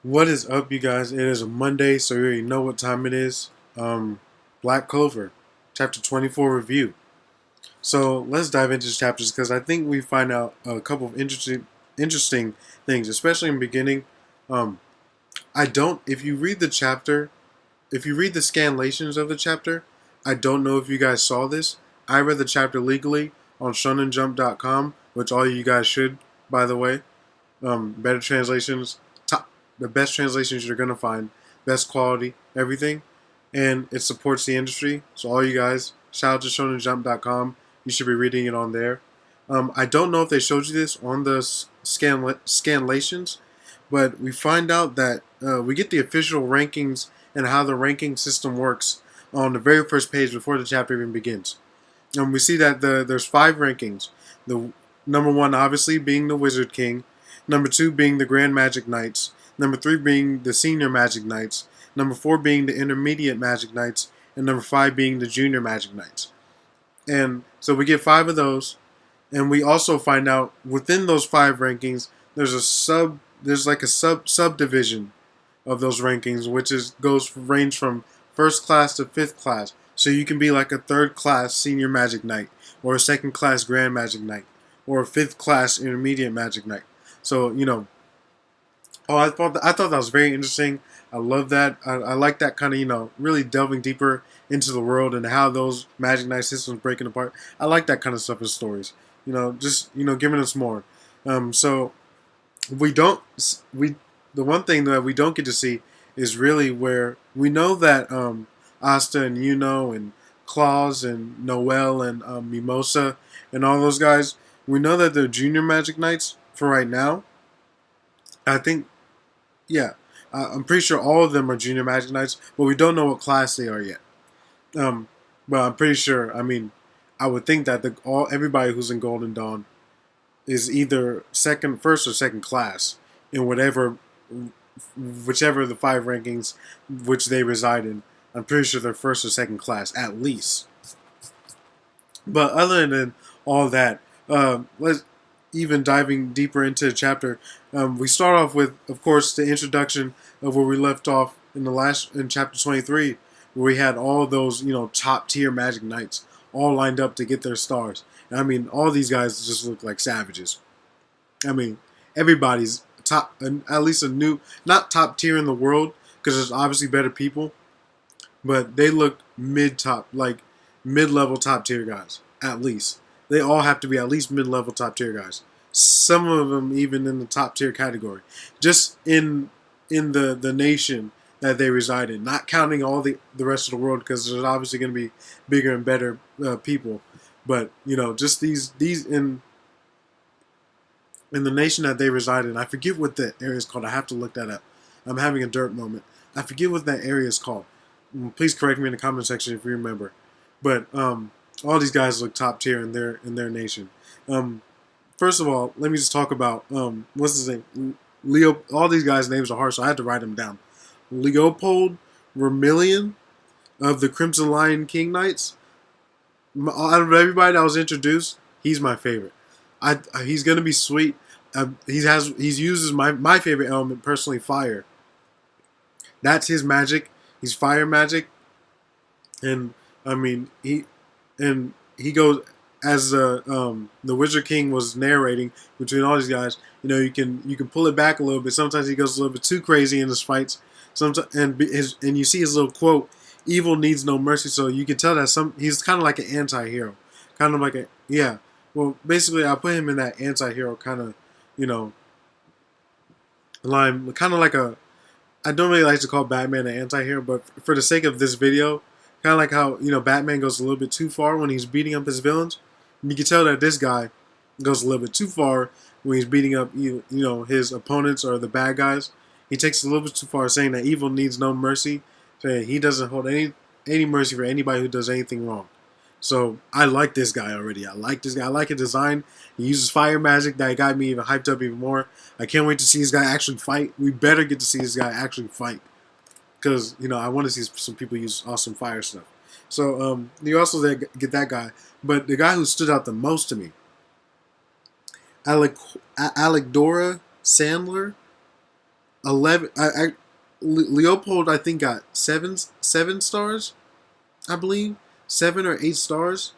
What is up, you guys? It is a Monday, so you already know what time it is. Black Clover, chapter 24 review. So let's dive into these chapters because I think we find out a couple of interesting things, especially in the beginning. Um, I don't. If you read the chapter, if you read the scanlations of the chapter, I don't know if you guys saw this. I read the chapter legally on ShonenJump.com, which all you guys should, by the way. Better translations, top, the best translations you're gonna find, best quality, everything, and it supports the industry. So all you guys, shout out to ShonenJump.com. You should be reading it on there. I don't know if they showed you this on the scanlations, but we find out that we get the official rankings and how the ranking system works on the very first page before the chapter even begins. And we see that there's five rankings. The number one, obviously, being the Wizard King. Number two being the Grand Magic Knights. Number three being the Senior Magic Knights. Number four being the Intermediate Magic Knights. And number five being the Junior Magic Knights. And so we get five of those. And we also find out within those five rankings, there's like a subdivision of those rankings, which is goes range from first class to fifth class. So you can be like a third class senior magic knight, or a second class grand magic knight, or a fifth class intermediate magic knight. So I thought that was very interesting. I love that. I like that kind of really delving deeper into the world and how those magic knight systems breaking apart. I like that kind of stuff in stories. Just giving us more. So we don't we the one thing that we don't get to see is really where we know that Asta and Yuno and Claus and Noel and Mimosa and all those guys, we know that they're junior Magic Knights for right now. I think, yeah, I'm pretty sure all of them are junior Magic Knights, but we don't know what class they are yet. Um, but I'm pretty sure. I mean, I would think that everybody who's in Golden Dawn is either first or second class in whichever the five rankings which they reside in. I'm pretty sure they're first or second class at least. But other than all that, let's even diving deeper into the chapter. We start off with, of course, the introduction of where we left off in chapter 23, where we had all those top tier Magic Knights all lined up to get their stars. And I mean, all these guys just look like savages. I mean, everybody's top, at least a new, not top tier in the world, because there's obviously better people, but they look like mid-level top tier guys, at least. They all have to be at least mid-level top tier guys. Some of them even in the top tier category, just in the nation that they reside in, not counting all the rest of the world, because there's obviously going to be bigger and better people. But just these in the nation that they reside in. I forget what the area is called. I have to look that up. I'm having a dirt moment. I forget what that area is called. Please correct me in the comment section if you remember. But all these guys look top tier in their nation. First of all, let me just talk about what's his name. Leo. All these guys' names are hard, so I had to write them down. Leopold Vermilion of the Crimson Lion King Knights. Out of everybody that was introduced, he's my favorite. He's gonna be sweet. He uses my favorite element personally, fire. That's his magic. He's fire magic, and I mean he goes as the Wizard King was narrating between all these guys. You can pull it back a little bit. Sometimes he goes a little bit too crazy in his fights. Sometimes and you see his little quote, "Evil needs no mercy." So you can tell that he's kind of like an anti-hero, kind of like a yeah. Well, basically, I put him in that anti-hero kind of, line, kind of like a. I don't really like to call Batman an anti-hero, but for the sake of this video, kind of like how Batman goes a little bit too far when he's beating up his villains. And you can tell that this guy goes a little bit too far when he's beating up his opponents or the bad guys. He takes it a little bit too far, saying that evil needs no mercy. Saying he doesn't hold any mercy for anybody who does anything wrong. So I like this guy already. I like this guy. I like his design. He uses fire magic. That got me even hyped up even more. I can't wait to see this guy actually fight. We better get to see this guy actually fight. Because, I want to see some people use awesome fire stuff. So you also get that guy. But the guy who stood out the most to me, Alec Dora Sandler. 11. Leopold, I think, got seven stars. I believe 7 or 8 stars.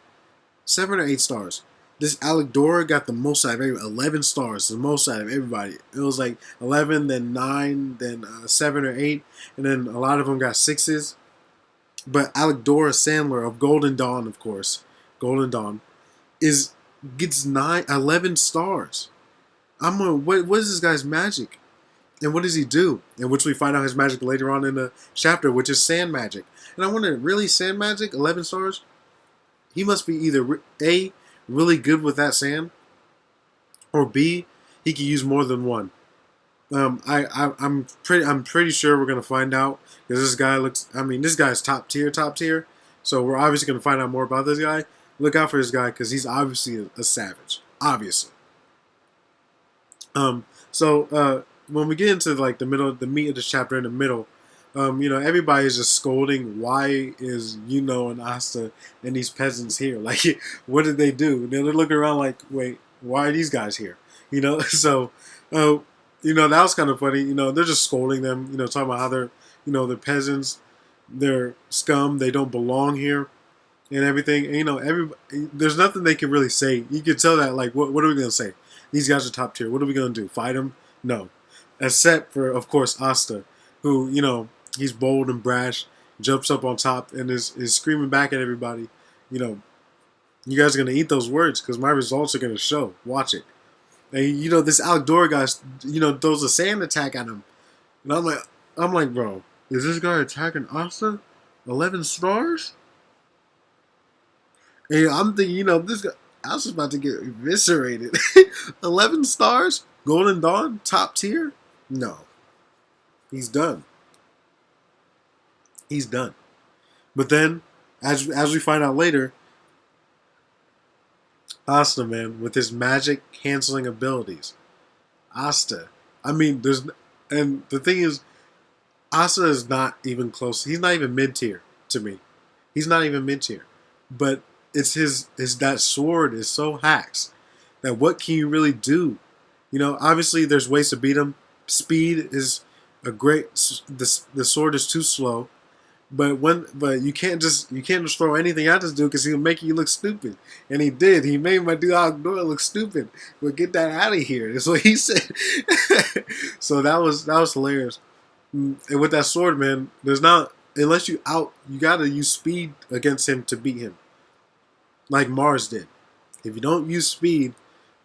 7 or 8 stars. This Alec got the most out of everybody. 11 stars, the most out of everybody. It was like 11, then 9, then 7 or 8, and then a lot of them got sixes. But Alec Sandler of Golden Dawn, of course, Golden Dawn, is gets 11 stars. I'm gonna, what is this guy's magic? And what does he do? And which we find out his magic later on in the chapter, which is sand magic. And I wonder, really, sand magic? 11 stars? He must be either A, really good with that sand, or B, he could use more than one. I'm pretty sure we're gonna find out because this guy looks. I mean, this guy's top tier. So we're obviously gonna find out more about this guy. Look out for this guy because he's obviously a savage. Obviously. So when we get into like the meat of the chapter in the middle, everybody's just scolding. Why is and Asta and these peasants here? Like, what did they do? They're looking around like, wait, why are these guys here? So, that was kind of funny. They're just scolding them. Talking about how they're peasants, they're scum, they don't belong here, and everything. And, there's nothing they can really say. You can tell that, like, what are we gonna say? These guys are top tier. What are we gonna do? Fight them? No. Except for, of course, Asta, who, he's bold and brash, jumps up on top and is screaming back at everybody, you guys are going to eat those words because my results are going to show. Watch it. And, this Alec guy, throws a sand attack at him. And I'm like, bro, is this guy attacking Asta? 11 stars? And I'm thinking, this guy, Asta's about to get eviscerated. 11 stars? Golden Dawn? Top tier? No. He's done. He's done. But then, as we find out later, Asta, man, with his magic canceling abilities. Asta. I mean, and the thing is, Asta is not even close. He's not even mid-tier to me. He's not even mid-tier. But it's that sword is so hacks that what can you really do? Obviously there's ways to beat him. Speed is a great. The sword is too slow, but you can't just throw anything at this dude because he'll make you look stupid, and he did. He made my dude Outdoor look stupid. But get that out of here. That's what he said. So that was hilarious. And with that sword, man, there's not unless you gotta use speed against him to beat him, like Mars did. If you don't use speed,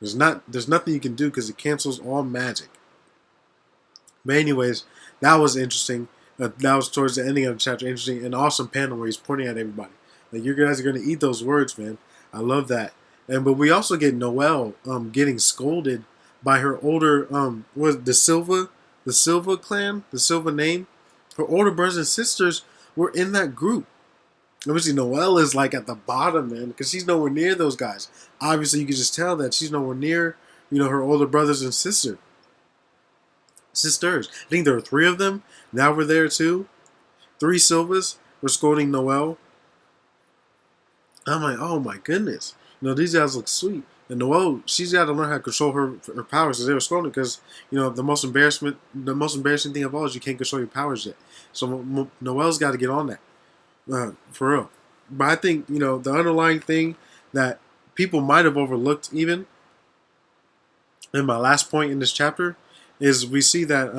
there's nothing you can do because it cancels all magic. But anyways, that was interesting. That was towards the ending of the chapter. Interesting and awesome panel where he's pointing at everybody. Like, you guys are gonna eat those words, man. I love that. But we also get Noelle getting scolded by her older the Silva clan, the Silva name. Her older brothers and sisters were in that group. Obviously, Noelle is like at the bottom, man, because she's nowhere near those guys. Obviously, you can just tell that she's nowhere near, her older brothers and sisters. I think there were 3 of them. Now we're there too. 3 Silvas were scolding Noelle. I'm like, oh my goodness. These guys look sweet. And Noelle, she's got to learn how to control her powers as they were scolding because, the most embarrassing thing of all is you can't control your powers yet. So Noelle's got to get on that. For real. But I think, the underlying thing that people might have overlooked even in my last point in this chapter is we see that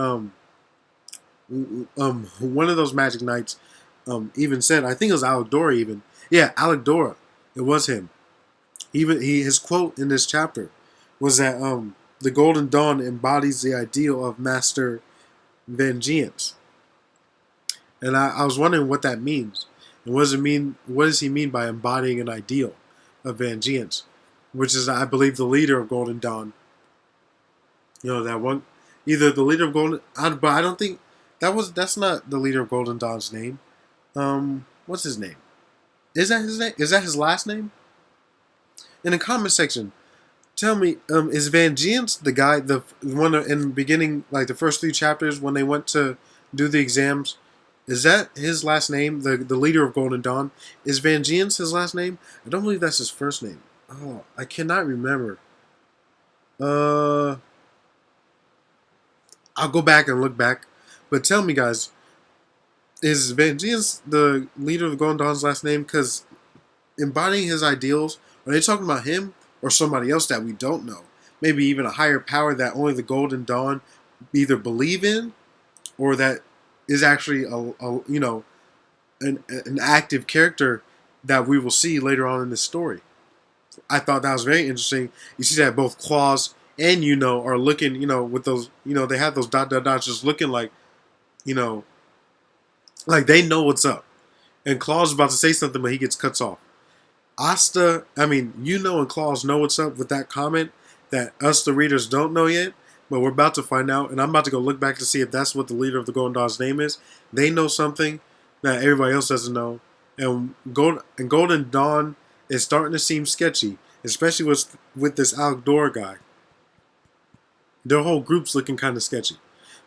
one of those magic knights even said, I think it was Alec even. Yeah, Alec It was him. His quote in this chapter was that the Golden Dawn embodies the ideal of Master Vengeance. And I was wondering what that means. And what does he mean by embodying an ideal of Vengeance? Which is, I believe, the leader of Golden Dawn. That one. Either the leader of Golden... But I don't think... That's not the leader of Golden Dawn's name. What's his name? Is that his name? Is that his last name? In the comment section, tell me, is Vengeance the guy, the one in the beginning, like the first 3 chapters when they went to do the exams? Is that his last name? The leader of Golden Dawn? Is Vengeance his last name? I don't believe that's his first name. Oh, I cannot remember. I'll go back and look back. But tell me, guys, is Vangeance the leader of the Golden Dawn's last name? Because embodying his ideals, are they talking about him or somebody else that we don't know? Maybe even a higher power that only the Golden Dawn either believe in or that is actually an active character that we will see later on in the story. I thought that was very interesting. You see that both Claus and are looking, with those, they have those dot dot dots just looking you know, like they know what's up. And Claus is about to say something, but he gets cuts off. Asta, I mean, and Claus know what's up with that comment that us, the readers, don't know yet, but we're about to find out. And I'm about to go look back to see if that's what the leader of the Golden Dawn's name is. They know something that everybody else doesn't know. And Golden Dawn is starting to seem sketchy, especially with this Alec guy. Their whole group's looking kind of sketchy.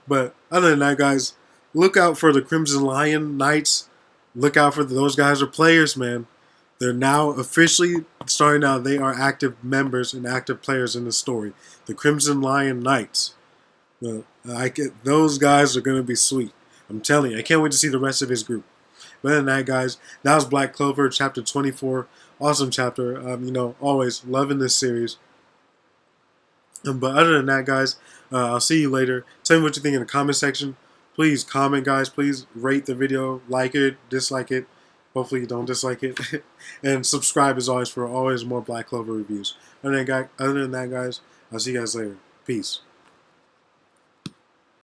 But other than that, guys, look out for the Crimson Lion Knights. Look out for those guys are players, man. They're now officially starting out. They are active members and active players in the story. The Crimson Lion Knights. Those guys are going to be sweet. I'm telling you. I can't wait to see the rest of his group. But other than that, guys, that was Black Clover, chapter 24. Awesome chapter. Always loving this series. But other than that, guys, I'll see you later. Tell me what you think in the comment section. Please comment, guys. Please rate the video, like it, dislike it. Hopefully you don't dislike it. And subscribe as always for always more Black Clover reviews. Other than that, guys, I'll see you guys later. Peace.